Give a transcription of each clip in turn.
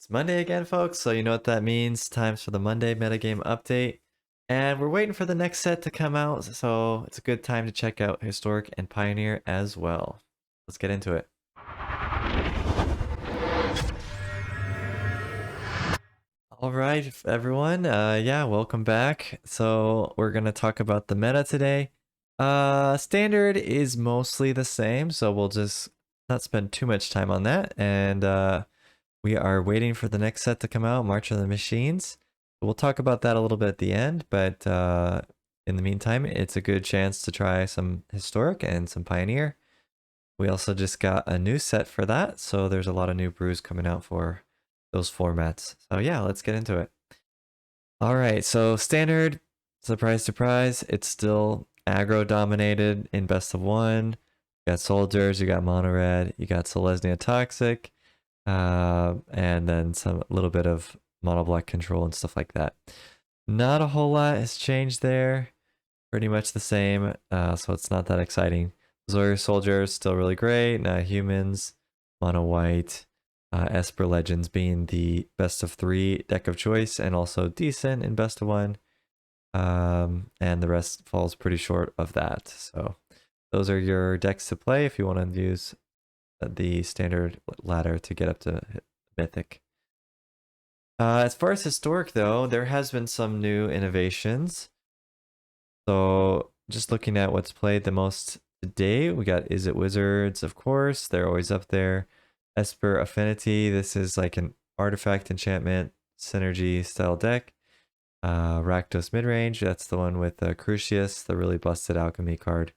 It's Monday again, folks, so you know what that means. Times for the Monday metagame update. And we're waiting for the next set to come out, so it's a good time to check out Historic and Pioneer as well. Let's get into it. All right, everyone. Yeah, welcome back. So we're gonna talk about the meta today. Standard is mostly the same, so we'll just not spend too much time on that. And we are waiting for the next set to come out, March of the Machines. We'll talk about that a little bit at the end, but in the meantime, it's a good chance to try some Historic and some Pioneer. We also just got a new set for that, so there's a lot of new brews coming out for those formats. So yeah, let's get into it. All right, so Standard, surprise, surprise, it's still aggro dominated in best of one. You got Soldiers, you got Mono Red, you got Selesnya Toxic, and then some little bit of mono black control and stuff like that. Not a whole lot has changed there. Pretty much the same, so it's not that exciting. Zoria Soldiers still really great. Humans, mono white, Esper Legends being the best of 3 deck of choice and also decent in best of 1. And the rest falls pretty short of that. So those are your decks to play if you want to use the standard ladder to get up to Mythic. As far as Historic though, there has been some new innovations. So just looking at what's played the most today, we got Is It Wizards, of course. They're always up there. Esper Affinity, this is like an artifact enchantment synergy style deck. Rakdos Midrange, that's the one with Crucius, the really busted alchemy card.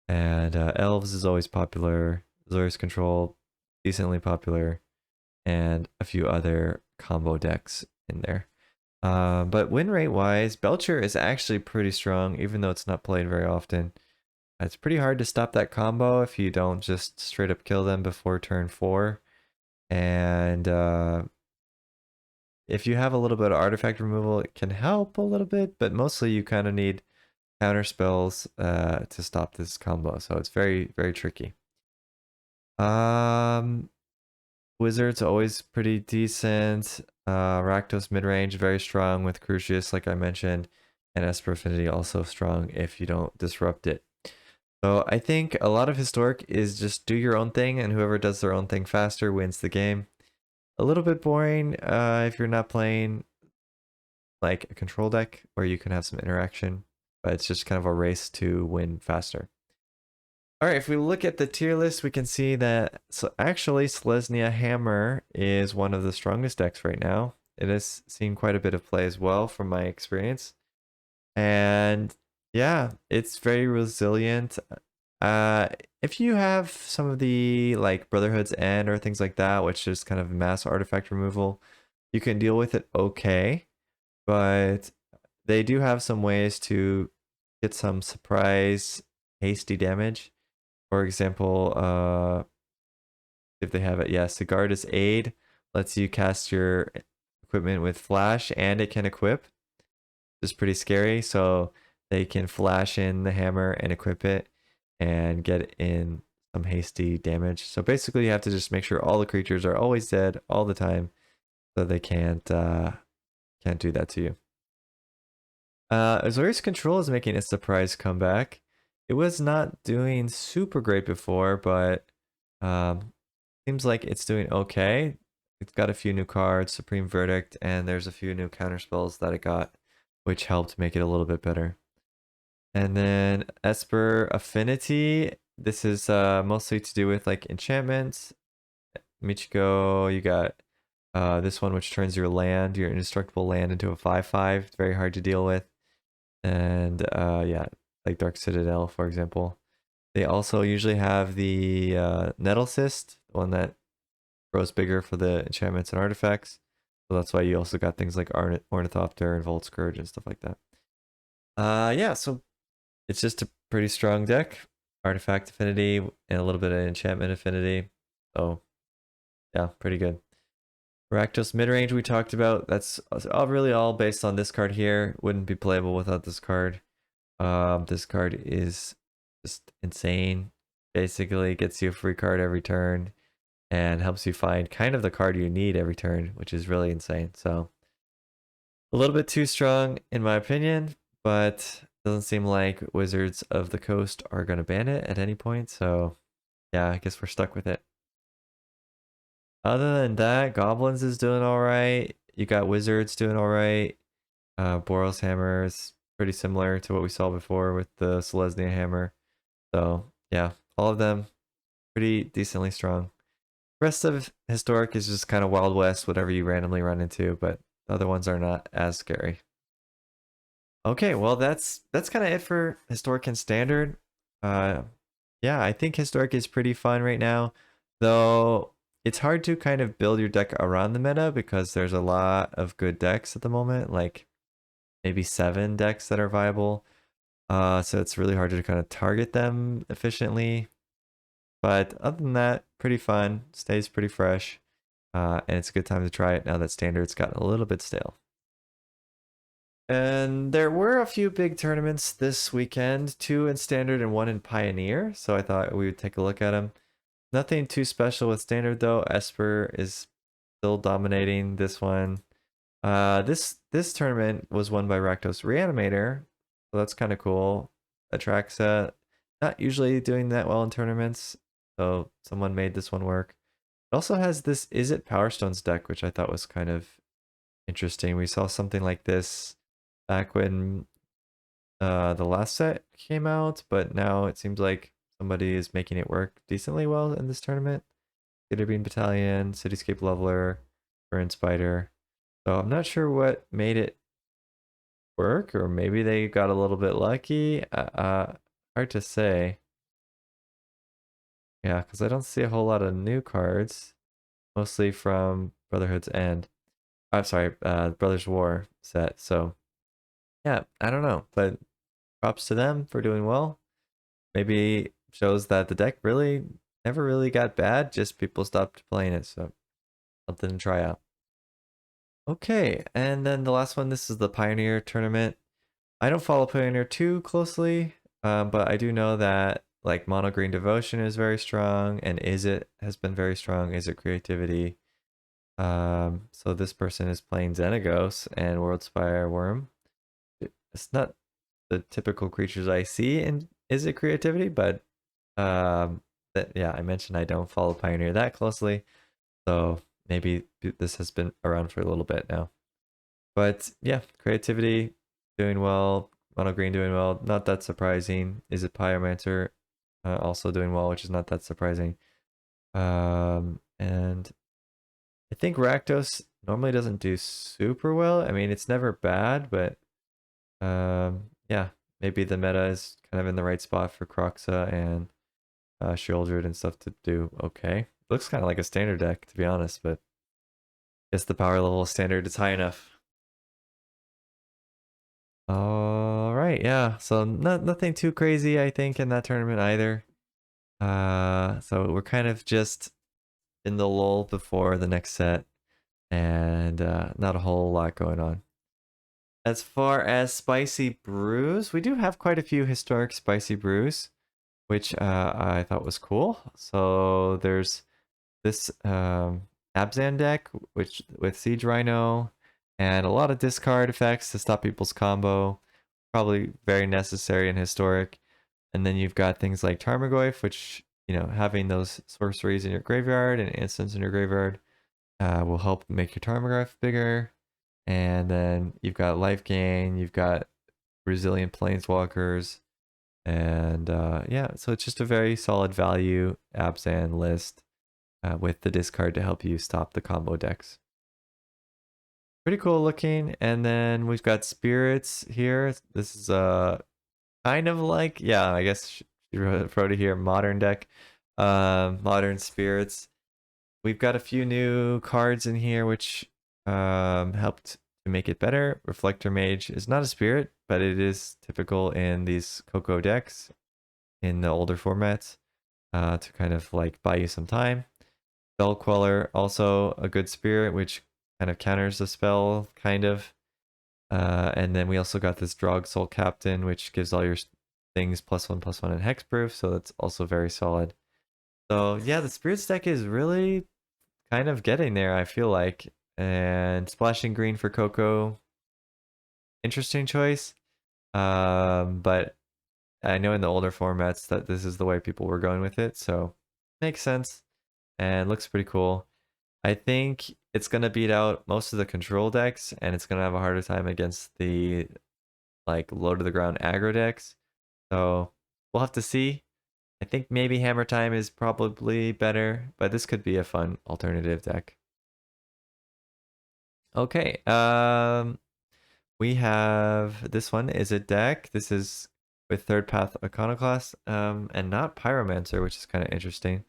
And Elves is always popular. Zori's Control, decently popular. And a few other combo decks in there. But win rate wise, Belcher is actually pretty strong, even though it's not played very often. It's pretty hard to stop that combo if you don't just straight up kill them before turn 4. And if you have a little bit of artifact removal, it can help a little bit, but mostly you kind of need counter spells to stop this combo. So it's very, very tricky. Wizards always pretty decent. Rakdos midrange very strong with Crucius, like I mentioned, and Esper Affinity also strong if you don't disrupt it. So I think a lot of Historic is just do your own thing, and whoever does their own thing faster wins the game. A little bit boring if you're not playing like a control deck where you can have some interaction, but it's just kind of a race to win faster. All right, if we look at the tier list, we can see that actually Selesnya Hammer is one of the strongest decks right now. It has seen quite a bit of play as well from my experience. And yeah, it's very resilient. If you have some of the like Brotherhood's End or things like that, which is kind of mass artifact removal, you can deal with it okay. But they do have some ways to get some surprise hasty damage. For example, if they have it, yes, Sigarda's Aid lets you cast your equipment with flash and it can equip. It's pretty scary. So they can flash in the hammer and equip it and get in some hasty damage. So basically you have to just make sure all the creatures are always dead all the time so they can't do that to you. Azorius Control is making a surprise comeback. It was not doing super great before, but seems like it's doing okay. It's got a few new cards, Supreme Verdict, and there's a few new counter spells that it got, which helped make it a little bit better. And then Esper Affinity, this is mostly to do with like enchantments. Michiko, you got this one which turns your land, your indestructible land, into a 5/5. It's very hard to deal with. And yeah, like Dark Citadel, for example. They also usually have the Nettle Cyst, the one that grows bigger for the enchantments and artifacts. So that's why you also got things like Ornithopter and Volt Scourge and stuff like that. Yeah, so it's just a pretty strong deck. Artifact affinity and a little bit of enchantment affinity. So yeah, pretty good. Rakdos midrange we talked about. That's really all based on this card here. Wouldn't be playable without this card. This card is just insane. Basically, gets you a free card every turn. and helps you find kind of the card you need every turn, which is really insane. So a little bit too strong in my opinion, but doesn't seem like Wizards of the Coast are going to ban it at any point. So yeah, I guess we're stuck with it. Other than that, Goblins is doing all right. You got Wizards doing all right. Boros Hammer is pretty similar to what we saw before with the Selesnya Hammer. So yeah, all of them pretty decently strong. Rest of Historic is just kind of Wild West, whatever you randomly run into, but the other ones are not as scary. Okay, well that's kind of it for Historic and Standard. Uh, yeah, I think Historic is pretty fun right now, though it's hard to kind of build your deck around the meta because there's a lot of good decks at the moment, like maybe 7 decks that are viable. So it's really hard to kind of target them efficiently. But other than that, pretty fun, stays pretty fresh, and it's a good time to try it now that Standard's gotten a little bit stale. And there were a few big tournaments this weekend, 2 in Standard and 1 in Pioneer, so I thought we would take a look at them. Nothing too special with Standard though. Esper is still dominating this one. This tournament was won by Rakdos Reanimator, so that's kind of cool. Atraxa, not usually doing that well in tournaments, so someone made this one work. It also has this Is It Power Stones deck, which I thought was kind of interesting. We saw something like this back when the last set came out, but now it seems like somebody is making it work decently well in this tournament. Bean Battalion, Cityscape Leveler, Burn Spider. So I'm not sure what made it work, or maybe they got a little bit lucky. Hard to say. Yeah, because I don't see a whole lot of new cards, mostly from Brotherhood's End. I'm sorry, Brothers War set. So yeah, I don't know, but props to them for doing well. Maybe shows that the deck really never really got bad, just people stopped playing it. So something to try out. Okay, and then the last one, this is the Pioneer tournament. I don't follow Pioneer too closely, but I do know that like Mono Green Devotion is very strong, and Is It has been very strong. Is It Creativity. So this person is playing Xenagos and Worldspire Worm. It's not the typical creatures I see in Is It Creativity, but yeah, I mentioned I don't follow Pioneer that closely, so maybe this has been around for a little bit now. But yeah, Creativity doing well, Mono Green doing well, not that surprising. Is It Pyromancer also doing well, which is not that surprising. And I think Rakdos normally doesn't do super well. I mean, it's never bad, but yeah, maybe the meta is kind of in the right spot for Croxa and Sheoldred and stuff to do okay. Looks kind of like a standard deck, to be honest, but I guess the power level standard is high enough. All right, yeah. So nothing too crazy, I think, in that tournament either. So we're kind of just in the lull before the next set, and not a whole lot going on. As far as spicy brews, we do have quite a few historic spicy brews, which I thought was cool. So there's this Abzan deck, which with Siege Rhino, and a lot of discard effects to stop people's combo. Probably very necessary and historic. And then you've got things like Tarmogoyf, which, you know, having those sorceries in your graveyard and instants in your graveyard will help make your Tarmogoyf bigger. And then you've got life gain, you've got resilient planeswalkers, and yeah, so it's just a very solid value Abzan list with the discard to help you stop the combo decks. Pretty cool looking. And then we've got spirits here. This is kind of like, yeah, I guess she wrote it here, modern deck, modern spirits. We've got a few new cards in here which helped to make it better. Reflector Mage is not a spirit, but it is typical in these Coco decks in the older formats to kind of like buy you some time. Spell Queller, also a good spirit, which kind of counters the spell, kind of. And then we also got this Drog Soul Captain, which gives all your things +1/+1 and hexproof, so that's also very solid. So yeah, the Spirits deck is really kind of getting there, I feel like. And Splashing Green for Coco, interesting choice. But I know in the older formats that this is the way people were going with it, so makes sense and looks pretty cool. I think it's gonna beat out most of the control decks, and it's gonna have a harder time against the like low to the ground aggro decks. So we'll have to see. I think maybe Hammer Time is probably better, but this could be a fun alternative deck. Okay, we have this one is a deck. This is with Third Path Iconoclast, and not Pyromancer, which is kind of interesting.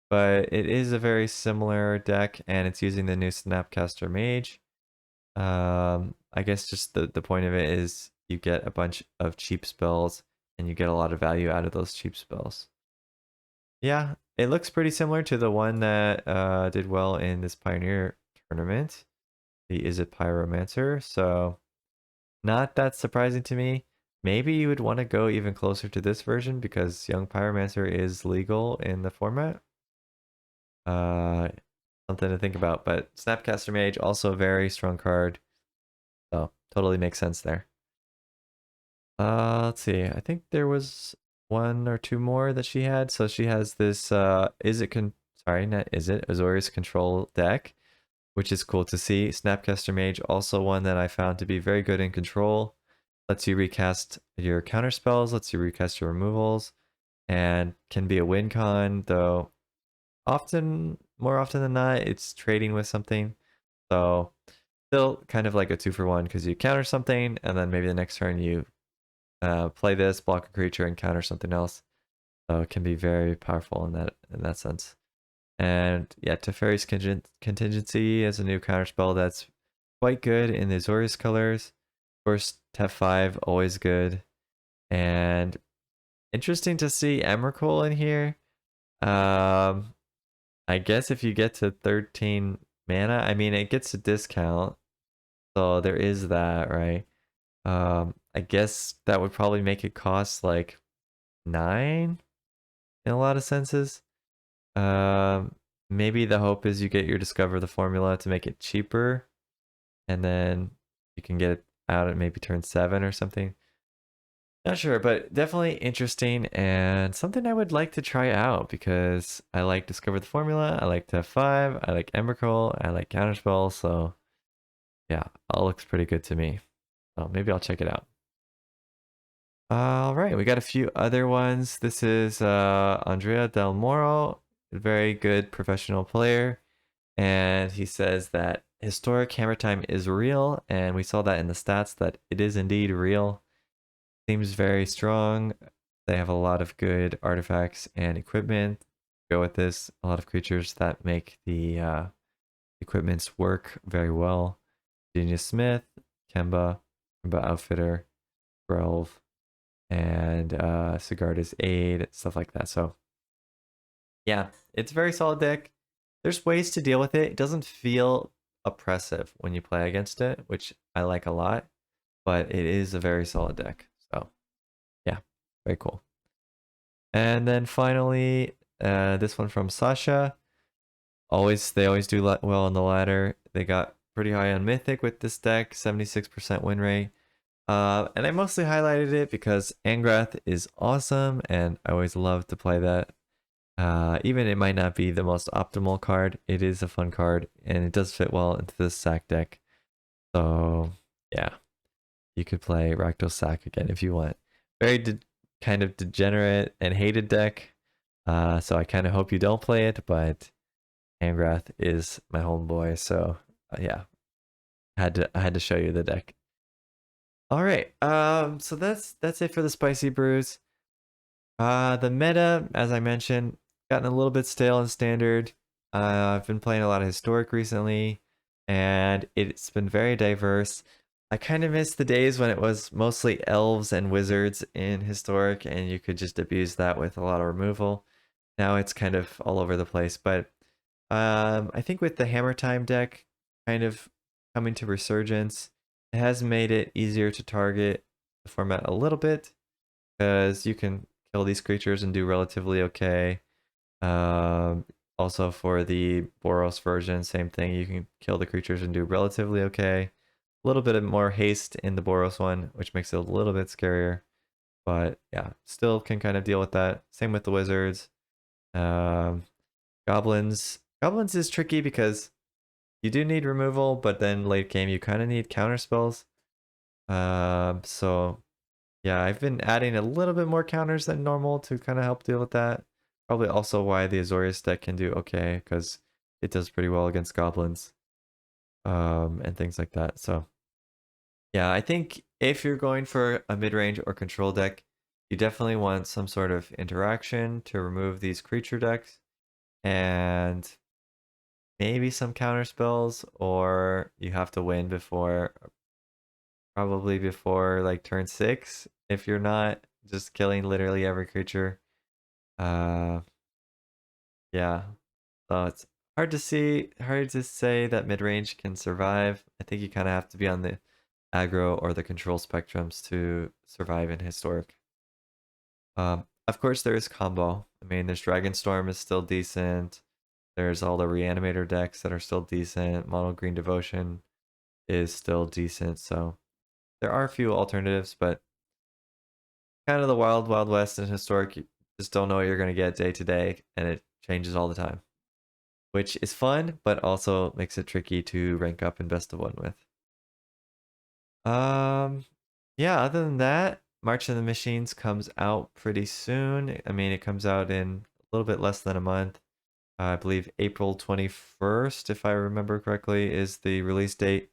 But it is a very similar deck, and it's using the new Snapcaster Mage. I guess just the point of it is you get a bunch of cheap spells, and you get a lot of value out of those cheap spells. Yeah, it looks pretty similar to the one that did well in this Pioneer tournament. The Is It Pyromancer, so not that surprising to me. Maybe you would want to go even closer to this version because Young Pyromancer is legal in the format. Uh, Something to think about. But Snapcaster Mage, also a very strong card. So totally makes sense there. Let's see. I think there was one or two more that she had. So she has this sorry, not Is It, Azorius Control deck, which is cool to see. Snapcaster Mage, also one that I found to be very good in control. Lets you recast your counter spells, lets you recast your removals, and can be a win con, though more often than not, it's trading with something. So still kind of like a 2-for-1 because you counter something, and then maybe the next turn you play this, block a creature, and counter something else. So it can be very powerful in that sense. And yeah, Teferi's Contingency is a new counter spell that's quite good in the Azorius colors. Of course, Tef5, always good. And interesting to see Emrakul in here. I guess if you get to 13 mana, I mean, it gets a discount. So there is that, right? I guess that would probably make it cost like 9 in a lot of senses. Maybe the hope is you get your Discover the Formula to make it cheaper, and then you can get it out at maybe turn 7 or something. Not sure, but definitely interesting and something I would like to try out because I like Discover the Formula, I like F5, I like Emrakul, I like Counterspell, so yeah, all looks pretty good to me. So maybe I'll check it out. All right, we got a few other ones. This is Andrea Del Moro, a very good professional player, and he says that historic hammer time is real, and we saw that in the stats that it is indeed real. Seems very strong. They have a lot of good artifacts and equipment. Go with this. A lot of creatures that make the equipments work very well. Genius Smith, Kemba Outfitter, Grelv, and Sigarda's Aid, stuff like that. So yeah, it's a very solid deck. There's ways to deal with it. It doesn't feel oppressive when you play against it, which I like a lot, but it is a very solid deck. So yeah, very cool. And then finally, this one from Sasha. They always do well on the ladder. They got pretty high on Mythic with this deck, 76% win rate. And I mostly highlighted it because Angrath is awesome, and I always love to play that. Even it might not be the most optimal card, it is a fun card, and it does fit well into the sack deck. So yeah, you could play Rakdos Sack again if you want. Very kind of degenerate and hated deck. So I kind of hope you don't play it, but Angrath is my homeboy, so yeah, I had to show you the deck. All right, so that's it for the spicy brews. The meta, as I mentioned, gotten a little bit stale in standard. I've been playing a lot of historic recently, and it's been very diverse. I kind of miss the days when it was mostly elves and wizards in historic, and you could just abuse that with a lot of removal. Now it's kind of all over the place, but I think with the Hammer Time deck kind of coming to resurgence, it has made it easier to target the format a little bit because you can kill these creatures and do relatively okay. Um, Also for the Boros version, same thing. You can kill the creatures and do relatively okay. A little bit of more haste in the Boros one, which makes it a little bit scarier. But yeah, still can kind of deal with that. Same with the wizards. Um, Goblins. Goblins is tricky because you do need removal, but then late game you kind of need counter spells. So yeah, I've been adding a little bit more counters than normal to kind of help deal with that. Probably also why the Azorius deck can do okay, because it does pretty well against goblins, and things like that. So yeah, I think if you're going for a mid-range or control deck, you definitely want some sort of interaction to remove these creature decks, and maybe some counter spells, or you have to win before, probably before like turn 6, if you're not just killing literally every creature. Uh, yeah. So it's hard to say that mid-range can survive. I think you kind of have to be on the aggro or the control spectrums to survive in Historic. Of course, there is combo. I mean, there's Dragonstorm is still decent. There's all the Reanimator decks that are still decent. Mono Green Devotion is still decent. So there are a few alternatives, but kind of the wild, wild west in Historic. You just don't know what you're going to get day to day, and it changes all the time, which is fun, but also makes it tricky to rank up in best of one with. Um, yeah, other than that, March of the Machines comes out pretty soon. I mean, it comes out in a little bit less than a month. I believe April 21st, if I remember correctly, is the release date.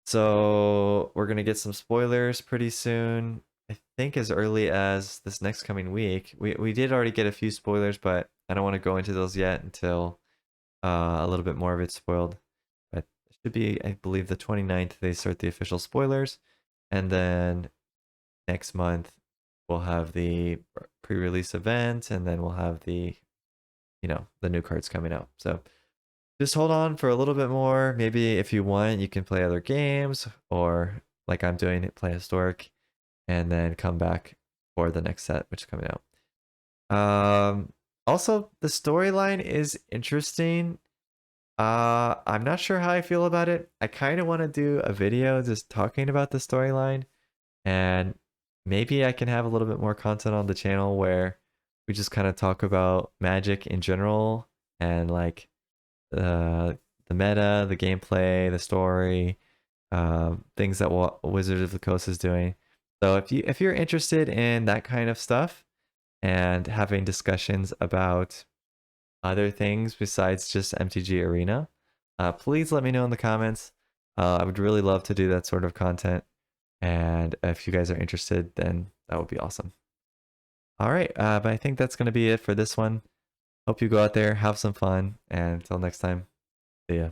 So we're gonna get some spoilers pretty soon. I think as early as this next coming week. We did already get a few spoilers, but I don't want to go into those yet until a little bit more of it's spoiled. But it should be, I believe, the 29th they start the official spoilers, and then next month we'll have the pre-release event, and then we'll have the the new cards coming out. So just hold on for a little bit more. Maybe if you want, you can play other games, or like I'm doing, play Historic, and then come back for the next set, which is coming out. Also, the storyline is interesting. I'm not sure how I feel about it. I kind of want to do a video just talking about the storyline, and maybe I can have a little bit more content on the channel where we just kind of talk about Magic in general, and like the meta, the gameplay, the story, things that Wizard of the Coast is doing. So if you're interested in that kind of stuff and having discussions about other things besides just MTG Arena, please let me know in the comments. I would really love to do that sort of content. And if you guys are interested, then that would be awesome. All right, but I think that's going to be it for this one. Hope you go out there, have some fun, and until next time, see ya.